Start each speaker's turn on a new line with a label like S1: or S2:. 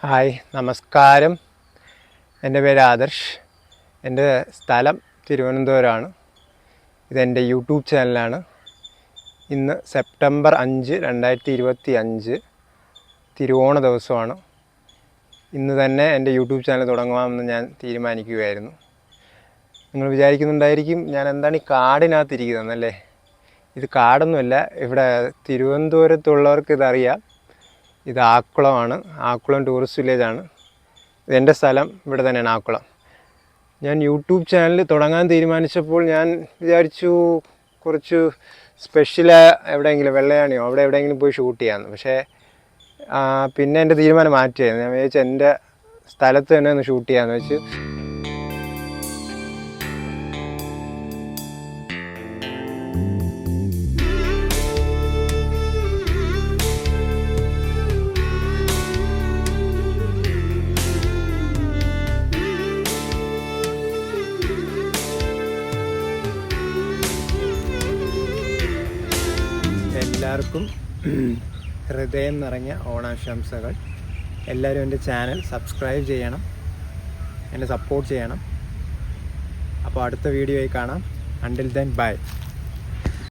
S1: Hi നമസ്കാരം. എൻ്റെ പേര് ആദർശ്. എൻ്റെ സ്ഥലം തിരുവനന്തപുരമാണ്. ഇതെൻ്റെ യൂട്യൂബ് ചാനലാണ്. ഇന്ന് സെപ്റ്റംബർ 5, 2025 തിരുവോണ ദിവസമാണ്. ഇന്ന് തന്നെ എൻ്റെ യൂട്യൂബ് ചാനൽ തുടങ്ങാമെന്ന് ഞാൻ തീരുമാനിക്കുകയായിരുന്നു. നിങ്ങൾ വിചാരിക്കുന്നുണ്ടായിരിക്കും ഞാൻ എന്താണ് ഈ കാടിനകത്തിരിക്കുന്നതെന്നല്ലേ. ഇത് കാടൊന്നുമല്ല. ഇവിടെ തിരുവനന്തപുരത്തുള്ളവർക്ക് ഇതറിയാം. ഇത് ആക്കുളമാണ്. ആക്കുളം ടൂറിസ്റ്റ് വില്ലേജാണ്. ഇതെൻ്റെ സ്ഥലം ഇവിടെ തന്നെയാണ്, ആക്കുളം. ഞാൻ യൂട്യൂബ് ചാനൽ തുടങ്ങാൻ തീരുമാനിച്ചപ്പോൾ ഞാൻ വിചാരിച്ചു കുറച്ച് സ്പെഷ്യൽ എവിടെയെങ്കിലും വെള്ളയാണിയോ അവിടെ എവിടെയെങ്കിലും പോയി ഷൂട്ട് ചെയ്യാമെന്ന്. പക്ഷേ പിന്നെ എൻ്റെ തീരുമാനം മാറ്റിയായിരുന്നു. ഞാൻ വിചാരിച്ചു എൻ്റെ സ്ഥലത്ത് തന്നെ ഒന്ന് ഷൂട്ട് ചെയ്യാമെന്ന് വെച്ച്. എല്ലാവർക്കും ഹൃദയം നിറഞ്ഞ ഓണാശംസകൾ. എല്ലാവരും എൻ്റെ ചാനൽ സബ്സ്ക്രൈബ് ചെയ്യണം, എന്നെ സപ്പോർട്ട് ചെയ്യണം. അപ്പോൾ അടുത്ത വീഡിയോയിൽ കാണാം. Until then bye.